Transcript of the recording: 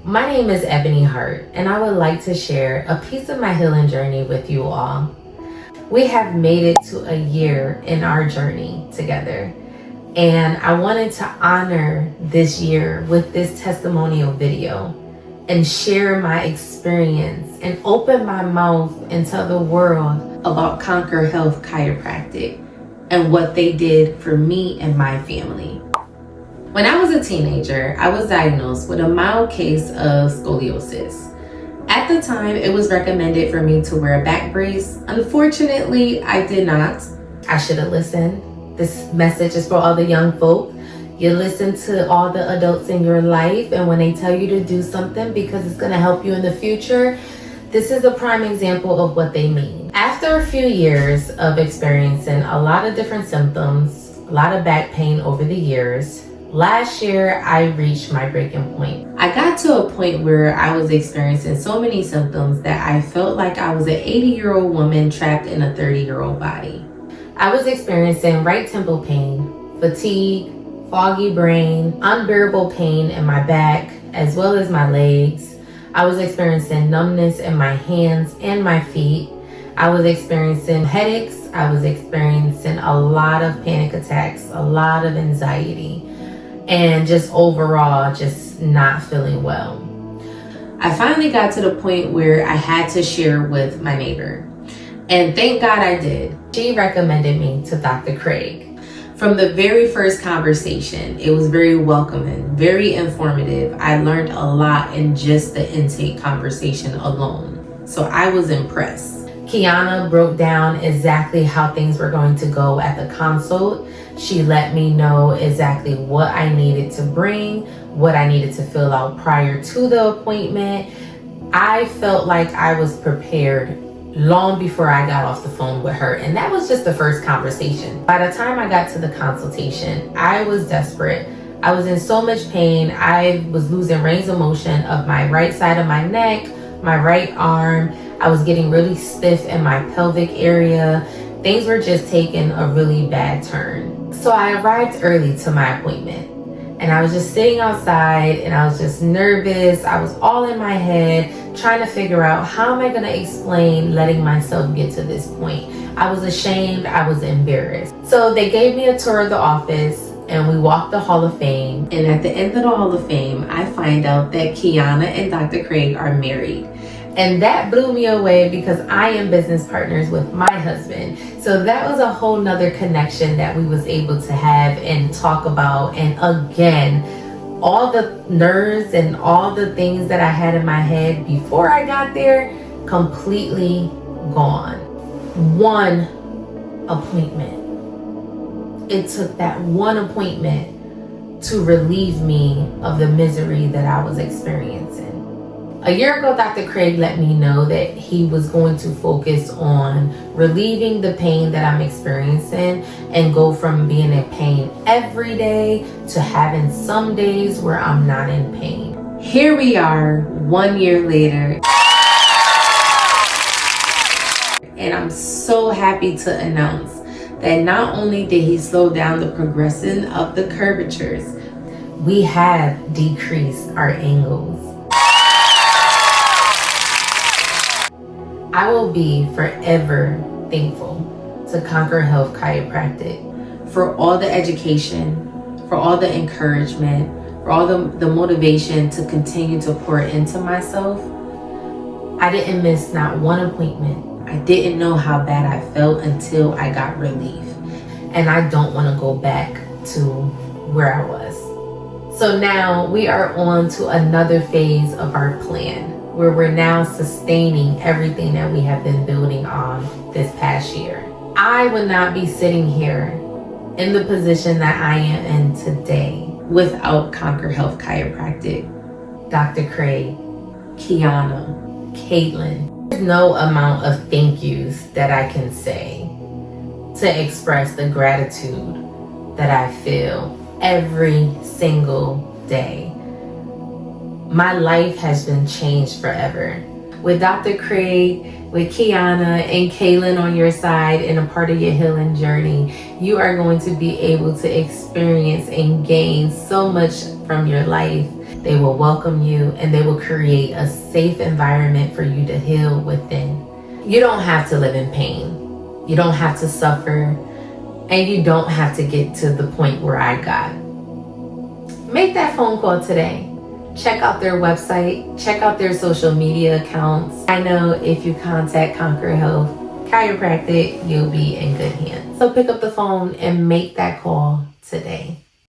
My name is Ebony Hart, and I would like to share a piece of my healing journey with you all. We have made it to a year in our journey together, and I wanted to honor this year with this testimonial video and share my experience and open my mouth and tell the world about Conquer Health Chiropractic and what they did for me and my family. When I was a teenager, I was diagnosed with a mild case of scoliosis. At the time, it was recommended for me to wear a back brace. Unfortunately, I did not. I should have listened. This message is for all the young folk. You listen to all the adults in your life, and when they tell you to do something because it's going to help you in the future, this is a prime example of what they mean. After a few years of experiencing a lot of different symptoms, a lot of back pain over the years, last year, I reached my breaking point. I got to a point where I was experiencing so many symptoms that I felt like I was an 80-year-old woman trapped in a 30-year-old body. I was experiencing right temple pain, fatigue, foggy brain, unbearable pain in my back, as well as my legs. I was experiencing numbness in my hands and my feet. I was experiencing headaches. I was experiencing a lot of panic attacks, a lot of anxiety, and just overall just not feeling well. I finally got to the point where I had to share with my neighbor, and thank God I did. She recommended me to Dr. Craig. From the very first conversation, it was very welcoming, very informative. I learned a lot in just the intake conversation alone, so I was impressed. Kiana broke down exactly how things were going to go at the consult. She let me know exactly what I needed to bring, what I needed to fill out prior to the appointment. I felt like I was prepared long before I got off the phone with her, and that was just the first conversation. By the time I got to the consultation, I was desperate. I was in so much pain. I was losing range of motion of my right side of my neck, my right arm. I was getting really stiff in my pelvic area. Things were just taking a really bad turn. So I arrived early to my appointment, and I was just sitting outside, and I was just nervous. I was all in my head trying to figure out, how am I going to explain letting myself get to this point? I was ashamed. I was embarrassed. So they gave me a tour of the office, and we walked the Hall of Fame. And at the end of the Hall of Fame, I find out that Kiana and Dr. Craig are married. And that blew me away because I am business partners with my husband. So that was a whole nother connection that we was able to have and talk about. And again, all the nerves and all the things that I had in my head before I got there, completely gone. One appointment. It took that one appointment to relieve me of the misery that I was experiencing. A year ago, Dr. Craig let me know that he was going to focus on relieving the pain that I'm experiencing and go from being in pain every day to having some days where I'm not in pain. Here we are 1 year later, and I'm so happy to announce that not only did he slow down the progression of the curvatures, we have decreased our angles. I will be forever thankful to Conquer Health Chiropractic for all the education, for all the encouragement, for all the motivation to continue to pour into myself. I didn't miss not one appointment. I didn't know how bad I felt until I got relief. And I don't want to go back to where I was. So now we are on to another phase of our plan, where we're now sustaining everything that we have been building on this past year. I would not be sitting here in the position that I am in today without Conquer Health Chiropractic, Dr. Craig, Kiana, Caitlin. There's no amount of thank yous that I can say to express the gratitude that I feel every single day. My life has been changed forever. With Dr. Craig, with Kiana and Kaylin on your side and a part of your healing journey, you are going to be able to experience and gain so much from your life They will welcome you, and they will create a safe environment for you to heal within. You don't have to live in pain. You don't have to suffer, and you don't have to get to the point where I got. Make that phone call today. Check out their website. Check out their social media accounts. I know if you contact Conquer Health Chiropractic, you'll be in good hands. So pick up the phone and make that call today.